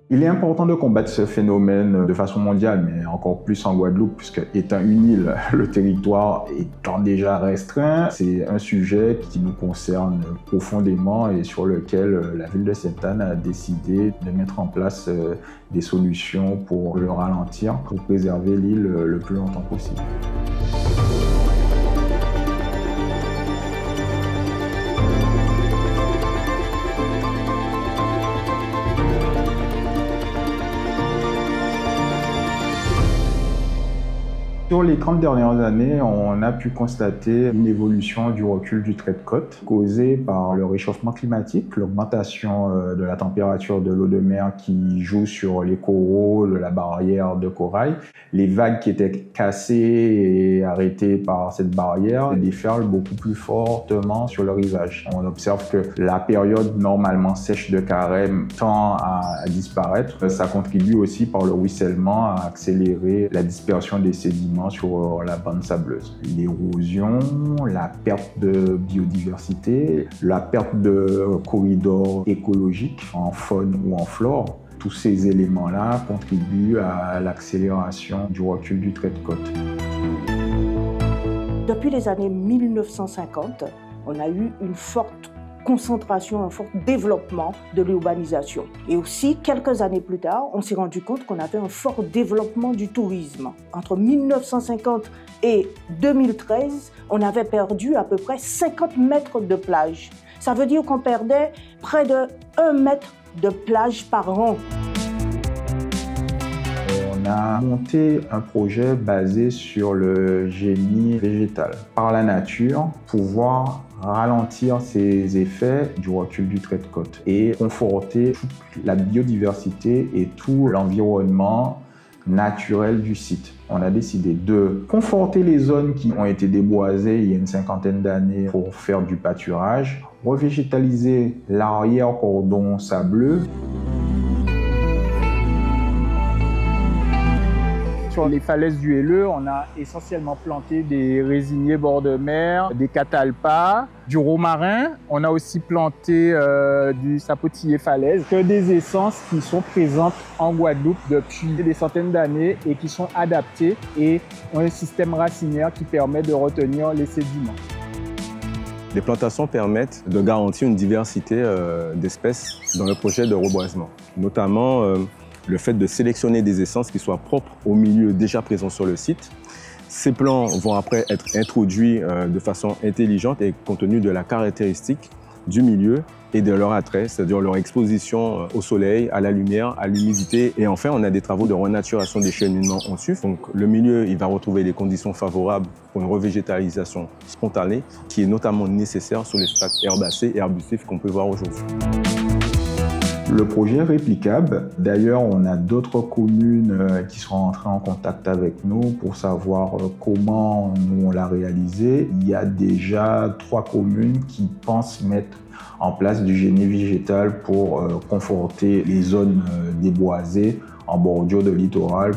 Il est important de combattre ce phénomène de façon mondiale, mais encore plus en Guadeloupe, puisque étant une île, le territoire étant déjà restreint, c'est un sujet qui nous concerne profondément et sur lequel la ville de Sainte-Anne a décidé de mettre en place des solutions pour le ralentir, pour préserver l'île le plus longtemps possible. Sur les 30 dernières années, on a pu constater une évolution du recul du trait de côte causée par le réchauffement climatique, l'augmentation de la température de l'eau de mer qui joue sur les coraux de la barrière de corail, les vagues qui étaient cassées et arrêtées par cette barrière déferlent beaucoup plus fortement sur le rivage. On observe que la période normalement sèche de carême tend à disparaître. Ça contribue aussi par le ruissellement à accélérer la dispersion des sédiments sur la bande sableuse. L'érosion, la perte de biodiversité, la perte de corridors écologiques en faune ou en flore, tous ces éléments-là contribuent à l'accélération du recul du trait de côte. Depuis les années 1950, on a eu une forte concentration, un fort développement de l'urbanisation. Et aussi, quelques années plus tard, on s'est rendu compte qu'on avait un fort développement du tourisme. Entre 1950 et 2013, on avait perdu à peu près 50 mètres de plage. Ça veut dire qu'on perdait près de 1 mètre de plage par an. On a monté un projet basé sur le génie végétal. Par la nature, pouvoir ralentir ces effets du recul du trait de côte et conforter toute la biodiversité et tout l'environnement naturel du site. On a décidé de conforter les zones qui ont été déboisées il y a une cinquantaine d'années pour faire du pâturage, revégétaliser l'arrière-cordon sableux. Sur les falaises du Helleu, on a essentiellement planté des résiniers bord de mer, des catalpas, du romarin. On a aussi planté du sapotillier falaise, que des essences qui sont présentes en Guadeloupe depuis des centaines d'années et qui sont adaptées et ont un système racinaire qui permet de retenir les sédiments. Les plantations permettent de garantir une diversité d'espèces dans le projet de reboisement, notamment le fait de sélectionner des essences qui soient propres au milieu déjà présent sur le site. Ces plants vont après être introduits de façon intelligente et compte tenu de la caractéristique du milieu et de leur attrait, c'est-à-dire leur exposition au soleil, à la lumière, à l'humidité. Et enfin, on a des travaux de renaturation des cheminements en suif. Donc le milieu, il va retrouver les conditions favorables pour une revégétalisation spontanée qui est notamment nécessaire sur les strates herbacées et arbustifs qu'on peut voir aujourd'hui. Le projet est réplicable. D'ailleurs, on a d'autres communes qui sont entrées en contact avec nous pour savoir comment nous on l'a réalisé. Il y a déjà 3 communes qui pensent mettre en place du génie végétal pour conforter les zones déboisées en bordure de littoral.